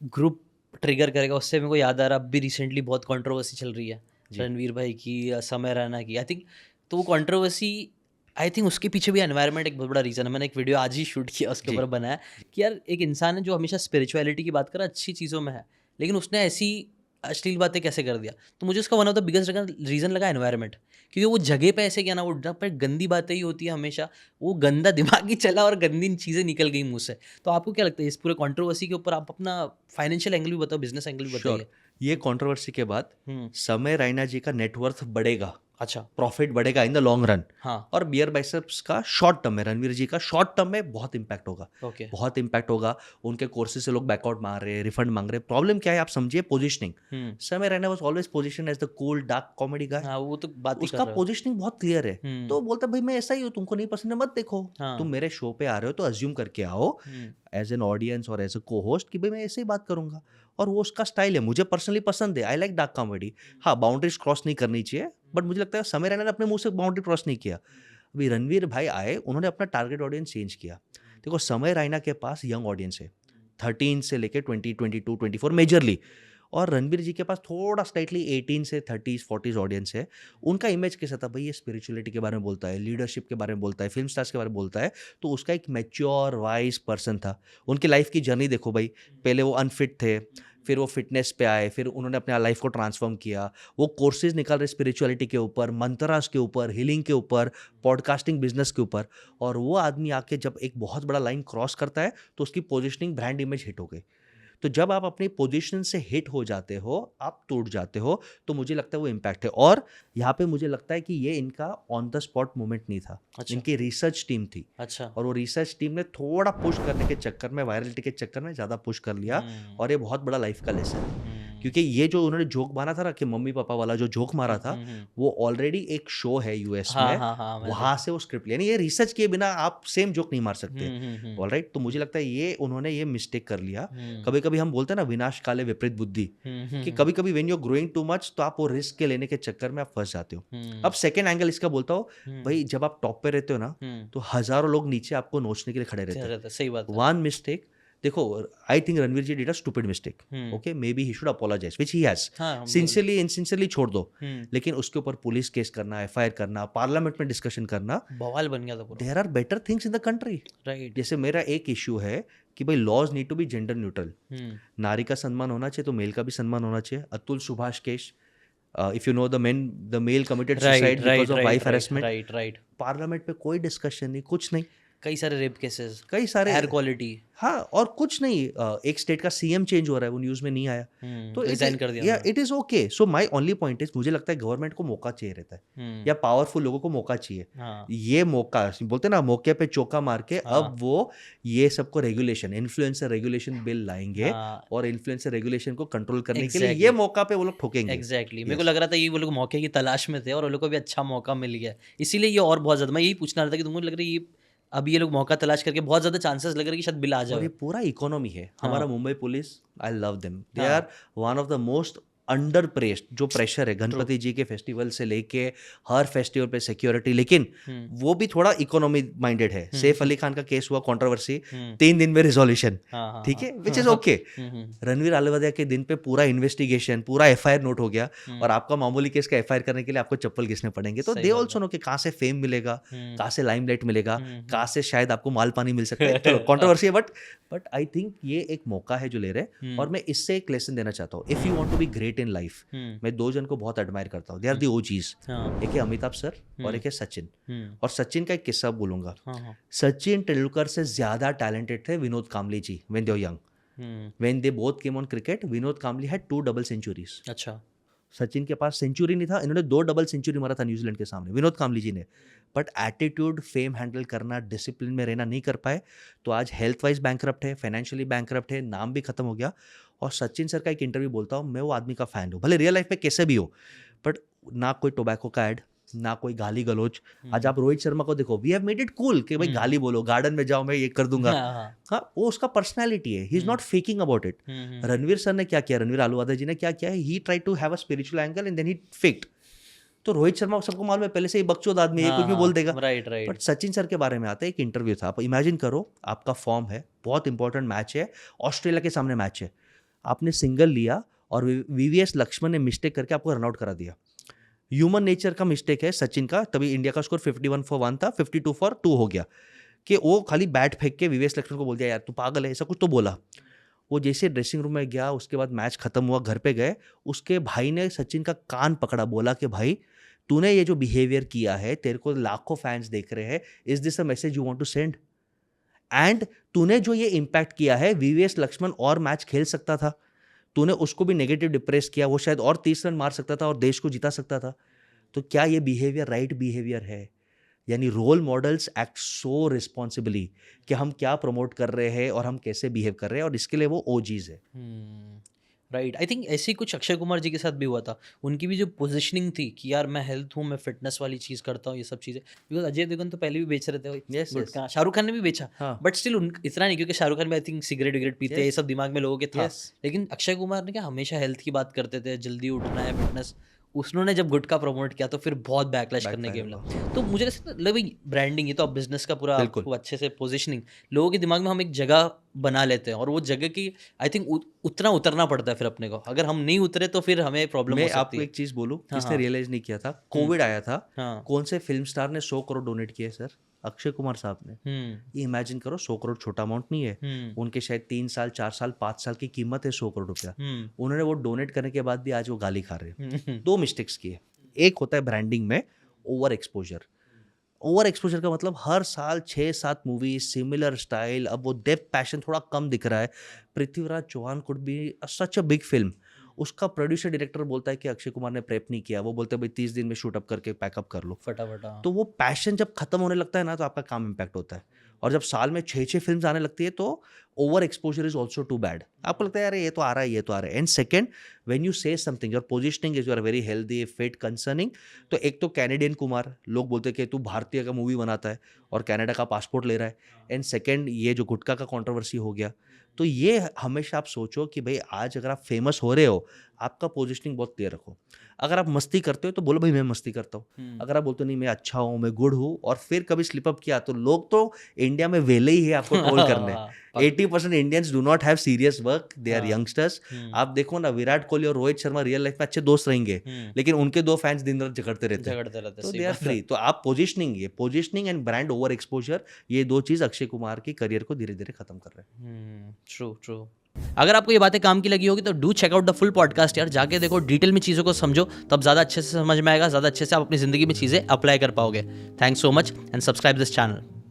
Group trigger करेगा, उससे मेरे को याद आ रहा, अभी रिसेंटली बहुत कंट्रोवर्सी चल रही है जी, रणवीर भाई की या समय रैना की, आई थिंक। तो वो कंट्रोवर्सी, आई थिंक उसके पीछे भी एनवायरनमेंट एक बहुत बड़ा रीज़न है। मैंने एक वीडियो आज ही शूट किया उसके जी, ऊपर बनाया जी, कि यार एक इंसान है जो हमेशा स्पिरिचुअलिटी की बात कर रहा है, अच्छी चीज़ों में है, लेकिन उसने ऐसी अश्लील बातें कैसे कर दिया। तो मुझे उसका one of the biggest reason लगा एनवायरनमेंट, क्योंकि वो जगह पे ऐसे क्या ना, वो जहाँ पर गंदी बातें ही होती है हमेशा, वो गंदा दिमाग ही चला और गंदी चीज़ें निकल गई मुँह से। तो आपको क्या लगता है इस पूरे कंट्रोवर्सी के ऊपर, आप अपना फाइनेंशियल एंगल भी बताओ, बिज़नेस एंगल भी श्योर। बताइए? ये कंट्रोवर्सी के बाद हुँ, समय रैना जी का नेटवर्थ बढ़ेगा, अच्छा, प्रॉफिट बढ़ेगा इन द लॉन्ग रन। हाँ, और बियर बाइसेप्स का शॉर्ट टर्म में, रणवीर जी का शॉर्ट टर्म में बहुत इंपैक्ट होगा, ओके। बहुत इंपैक्ट होगा। उनके कोर्सेज से लोग बैकआउट मार रहे हैं, रिफंड मांग रहे हैं। प्रॉब्लम क्या है आप समझिए, पोजिशनिंग। हुँ, Samay Raina was always position as the cool dark comedy guy. हाँ, वो तो बात ही कर उसका रहे हो। पोजिशनिंग बहुत क्लियर है। हुँ, तो बोलता भाई मैं ऐसा ही हूँ, तुमको नहीं पसंद है मत देखो। तुम हाँ, मेरे शो पे आ रहे हो तो अज्यूम करके आओ हुँ, एज एन ऑडियंस और एज अ को होस्ट कि भाई मैं ऐसे ही बात करूंगा। और वो उसका स्टाइल है, मुझे पर्सनली पसंद है। I like dark comedy. हाँ, बाउंड्रीज क्रॉस नहीं करनी चाहिए, बट मुझे लगता है समय रैना ने अपने मुंह से बाउंड्री क्रॉस नहीं किया। अभी रणवीर भाई आए, उन्होंने अपना टारगेट ऑडियंस चेंज किया। देखो समय रैना के पास यंग ऑडियंस है, 13 से लेके 20, 22, 24 मेजरली। और रणवीर जी के पास थोड़ा स्लाइटली 18 से 30s 40s ऑडियंस है। उनका इमेज कैसा था भाई, ये स्पिरिचुअलिटी के बारे में बोलता है, लीडरशिप के बारे में बोलता है, फिल्म स्टार्स के बारे में बोलता है। तो उसका एक मैच्योर वाइज पर्सन था। उनकी लाइफ की जर्नी देखो भाई, पहले वो अनफिट थे, फिर वो फिटनेस पे आए, फिर उन्होंने अपने लाइफ को ट्रांसफॉर्म किया। वो कोर्सेज निकाल रहे स्पिरिचुअलिटी के ऊपर, मंत्रास के ऊपर, हीलिंग के ऊपर, पॉडकास्टिंग बिजनेस के ऊपर। और वो आदमी आके जब एक बहुत बड़ा लाइन क्रॉस करता है तो उसकी पोजिशनिंग ब्रांड इमेज हिट हो गई। तो जब आप अपनी पोजीशन से हिट हो जाते हो, आप टूट जाते हो, तो मुझे लगता है वो इम्पैक्ट है। और यहाँ पे मुझे लगता है कि ये इनका ऑन द स्पॉट मोमेंट नहीं था, अच्छा, इनकी रिसर्च टीम थी। अच्छा, और वो रिसर्च टीम ने थोड़ा पुश करने के चक्कर में, वायरलिटी के चक्कर में ज़्यादा पुश कर लिया। हुँ, और ये बहुत बड़ा लाइफ का लेसन है। हुँ, क्योंकि ये जो उन्होंने जोक मारा था ना, कि मम्मी पापा वाला जो जोक मारा हुँ, था, हुँ, हुँ। वो ऑलरेडी एक शो है यूएस हाँ, में। हाँ, हाँ, मैंने वहां देखा। से वो स्क्रिप्ट, यानी ये रिसर्च किए बिना आप सेम जोक नहीं मार सकते। हुँ, हुँ, हुँ, ऑलराइट, तो मुझे लगता है ये उन्होंने ये मिस्टेक कर लिया। हुँ, कभी कभी हम बोलते हैं ना, विनाश काले विपरीत बुद्धि। हुँ, कि हुँ, कभी कभी when you growing too much, तो आप वो रिस्क के लेने के चक्कर में आप फंस जाते हो। अब हुँ, सेकेंड एंगल इसका बोलता हूँ, हुँ, भाई जब आप टॉप पे रहते हो ना, हुँ, तो हजारों लोग नीचे आपको नोचने के लिए खड़े रहते हैं। रहता है, सही बात है। वन मिस्टेक, देखो, I think Ranveer ji did a stupid mistake. Hmm, okay, maybe he should apologise, which he has. हाँ, बिल्कुल। सिंसियरली इनसिंसियरली छोड़ दो। हुँ, लेकिन उसके ऊपर पुलिस केस करना, एफआईआर करना, पार्लियामेंट में डिस्कशन करना, बवाल बन गया था पूरा। There are better things in the country. Right. जैसे मेरा एक इश्यू है कि भाई laws need to be gender neutral. हुँ, नारी का सम्मान होना चाहिए तो मेल का भी सम्मान होना चाहिए। Atul Subhash case, if you know the male committed right, suicide because right, of right, wife right, harassment. Right, right. Parliament पे कोई डिस्कशन नहीं, कुछ नहीं। कई सारे रेप केसेस, कई सारे, एयर क्वालिटी। हाँ, और कुछ नहीं। एक स्टेट का सीएम चेंज हो रहा है, वो न्यूज़ में नहीं आया। हुँ, तो इट रिज़ाइन कर दिया या उन्होंने। It is okay. So my only point is, मुझे लगता है गवर्नमेंट को मौका चाहिए रहता है, हुँ, या पावरफुल लोगों को मौका चाहिए। हाँ, ये मौका बोलते हैं ना, मौके पे चौका मार के, हाँ, अब वो ये सबको रेगुलेशन, इन्फ्लुएंसर रेगुलेशन बिल लाएँगे। हाँ, और इन्फ्लुएंसर रेगुलेशन को कंट्रोल करने के लिए ये एग्ज़ैक्टली। मौका पे वो लोग ठोकेंगे। एग्जैक्टली मेरे को यस। लग रहा था ये वो लोग मौके की तलाश में थे और वो लोग को भी अच्छा मौका मिल गया, इसीलिए ये और बहुत ज़्यादा, मैं यही पूछना रहा था कि तुमको लग रहा है ये अब ये लोग मौका तलाश करके बहुत ज़्यादा चांसेस लग रहे हैं कि शायद बिल आ और ये जाए। पूरा इकोनॉमी है हाँ, हमारा Mumbai police. I love them, they हाँ, are one of the most under pressed. जो प्रेशर है ट्रू। गणपति जी के फेस्टिवल से लेके हर फेस्टिवल पे सिक्योरिटी, लेकिन हुँ, वो भी थोड़ा इकोनॉमी माइंडेड है। हुँ, सैफ अली खान का केस हुआ, कंट्रोवर्सी, हुँ, 3 दिन में रिजोल्यूशन। हाँ, हाँ, ठीक हाँ, है, विच हाँ, इज हाँ, ओके। हुँ, हुँ, रणवीर अहलूवालिया के दिन पे पूरा इन्वेस्टिगेशन, पूरा एफआईआर नोट हो गया। और हुँ, आपका मामूली केस का एफआईआर करने के लिए आपको चप्पल घिसने पड़ेंगे। तो सही दे बात है। ऑल्सो नो कि कहाँ से फेम मिलेगा, हुँ, कहाँ से लाइमलाइट मिलेगा, हुँ, कहाँ हुँ। से शायद आपको माल पानी मिल सकता है। चलो, कंट्रोवर्सी है, बट आई थिंक ये एक मौका है जो ले रहे हैं। और हुँ, मैं इससे एक लेसन देना चाहता हूँ, if you want to be great in life. हुँ, मैं दो जन को बहुत एडमायर करता हूँ, they are hmm, the OGs. हाँ, एक है अमिताभ सर और हुँ, एक है सचिन। हुँ, और सचिन का एक किस्सा बोलूंगा। हाँ, हाँ, सचिन तेंदुलकर से ज़्यादा टैलेंटेड थे Vinod Kambli ji when they were young. हुँ, when they both came on cricket, Vinod Kambli had 2 double centuries. अच्छा, सचिन के पास सेंचुरी नहीं था, इन्होंने 2 डबल सेंचुरी मारा था न्यूजीलैंड के सामने, विनोद कामली जी ने। बट एटीट्यूड, फेम हैंडल करना, डिसिप्लिन में रहना नहीं कर पाए। तो आज हेल्थ वाइज बैंकरप्ट है, फाइनेंशियली बैंकरप्ट है, नाम भी खत्म हो गया। और सचिन सर का एक इंटरव्यू बोलता हूँ, मैं वो आदमी का फैन हूँ, भले रियल लाइफ में कैसे भी हो। बट ना कोई टोबैको का ऐड, ना कोई गाली गलोच। आज हुँ, आप रोहित शर्मा को देखो, we have made it cool कि भाई हुँ, गाली बोलो, गार्डन में जाओ, मैं ये कर दूंगा। हाँ, हाँ, हाँ, वो उसका पर्सनैलिटी है, he is hmm, not faking about it. Hmm, hmm, Ranveer sir ने क्या किया, रणवीर अहलूवालिया जी ने क्या किया है, he try to have a spiritual angle and then he faked. तो रोहित शर्मा सबको मालूम है, पहले से ही बकचोद आदमी है, ये हाँ, कुछ भी बोल देगा। हाँ, right, but right, Sachin sir के बारे में आता है, एक इंटरव्यू था, आप इमेजिन करो, आपका फॉर्म है, बहुत इंपॉर्टेंट मैच है, ऑस्ट्रेलिया के सामने मैच है। आपने सिंगल लिया और वीवीएस लक्ष्मण ने मिस्टेक करके आपको रन आउट करा दिया। ह्यूमन नेचर का मिस्टेक है सचिन का, तभी इंडिया का स्कोर 51 for 1 था, 52 for 2 हो गया, कि वो खाली बैट फेंक के वीवीएस लक्ष्मण को बोल दिया यार तू पागल है, ऐसा कुछ तो बोला। वो जैसे ड्रेसिंग रूम में गया, उसके बाद मैच खत्म हुआ, घर पे गए, उसके भाई ने सचिन का कान पकड़ा, बोला कि भाई तूने ये जो बिहेवियर किया है, तेरे को लाखों फैंस देख रहे हैं, is this a message you want to send? And तूने जो ये इम्पैक्ट किया है, वीवीएस लक्ष्मण और मैच खेल सकता था, तूने उसको भी नेगेटिव डिप्रेस किया, वो शायद और 30 रन मार सकता था और देश को जिता सकता था। तो क्या ये बिहेवियर राइट बिहेवियर है? यानी role models act so responsibly कि हम क्या प्रमोट कर रहे हैं और हम कैसे बिहेव कर रहे हैं, और इसके लिए वो ओजीज है। राइट, आई थिंक ऐसे ही कुछ अक्षय कुमार जी के साथ भी हुआ था। उनकी भी जो पोजीशनिंग थी कि यार मैं हेल्थ हूँ, मैं फिटनेस वाली चीज़ करता हूँ, ये सब चीज़ें, बिकॉज अजय देवगन तो पहले भी बेच रहे थे Yes, गुटखा, शाहरुख खान ने भी बेचा, हाँ। बट स्टिल इतना नहीं, क्योंकि शाहरुख खान भी आई थिंक सिगरेट विगरेट पीते हैं, ये सब दिमाग में लोगों के था। Yes. लेकिन अक्षय कुमार ने क्या हमेशा हेल्थ की बात करते थे, जल्दी उठना है, फिटनेस। उसने जब गुटखा प्रमोट किया तो फिर बहुत बैकलैश करने के मिला। तो मुझे ऐसा लगा ब्रांडिंग, ये तो अब बिजनेस का पूरा बिल्कुल। खूब अच्छे से पोजीशनिंग, लोगों के दिमाग में हम एक जगह बना लेते हैं, और वो जगह की आई थिंक उतना उतरना पड़ता है फिर अपने को। अगर हम नहीं उतरे तो फिर हमें प्रॉब्लम हो मैं सकती आपको है। एक चीज बोलूं, हाँ, किसने हाँ। रियलाइज नहीं किया था, कोविड आया था, हाँ। कौन से फिल्म स्टार ने 100 करोड़ डोनेट किए सर? अक्षय कुमार साहब ने। हम्म ये इमेजिन करो, 100 करोड़ छोटा अमाउंट नहीं है। हम्म उनके शायद 3 साल 4 साल 5 साल की कीमत है 100 करोड़ रुपया। हम्म उन्होंने वो डोनेट करने के बाद भी आज वो गाली खा रहे हैं। हम्म 2 मिस्टेक्स किए। एक होता है ब्रांडिंग में ओवर एक्सपोजर। ओवर एक्सपोजर का मतलब हर साल 6-7 मूवी सिमिलर स्टाइल, अब वो डेप्थ पैशन थोड़ा कम दिख रहा है। Prithviraj Chauhan could be such a big film, उसका प्रोड्यूसर डायरेक्टर बोलता है कि अक्षय कुमार ने प्रेप नहीं किया, वो बोलते हैं भाई 30 दिन में शूट अप करके पैकअप कर लो। फटाफट। हाँ। तो वो पैशन जब खत्म होने लगता है ना, तो आपका काम इम्पैक्ट होता है। और जब साल में 6-6 फिल्म्स आने लगती है, तो over exposure is also too bad. आपको लगता है यार ये तो आ रहा है, ये तो आ रहा है। And second, when you say something, your positioning is, you are very healthy fit concerning. तो एक तो कैनेडियन कुमार, लोग बोलते हैं कि तू भारतीय का मूवी बनाता है और कनाडा का पासपोर्ट ले रहा है। एंड सेकंड, ये जो गुटखा का कंट्रोवर्सी हो गया, तो ये हमेशा आप सोचो कि भाई आज अगर आप फेमस हो रहे हो, आपका पोजिशनिंग बहुत क्लियर रखो। अगर आप मस्ती करते हो तो बोलो भाई मैं मस्ती करता हूँ। अगर आप बोलते हो नहीं मैं अच्छा हूँ, मैं गुड हूँ, और फिर कभी स्लिप अप किया, तो लोग तो इंडिया में वेले ही है आपको ट्रोल करने। 80% Indians do not have serious work, they are youngsters. आप देखो ना, विराट कोहली और रोहित शर्मा रियल लाइफ में अच्छे दोस्त रहेंगे, लेकिन उनके 2 फैंस दिन रात झगड़ते रहते हैं। तो दे आर फ्री। तो आप positioning and brand over exposure, ये 2 चीज अक्षय कुमार की करियर को धीरे धीरे खत्म कर रहे हैं। ट्रू। अगर आपको ये बातें काम की लगी होगी तो do check out the full podcast यार, जाके देखो, डिटेल में चीज़ों को समझो, तब ज़्यादा अच्छे से समझ में आएगा, ज़्यादा अच्छे से आप अपनी ज़िंदगी में चीज़ें अप्लाई कर पाओगे। Thanks so much and subscribe this channel.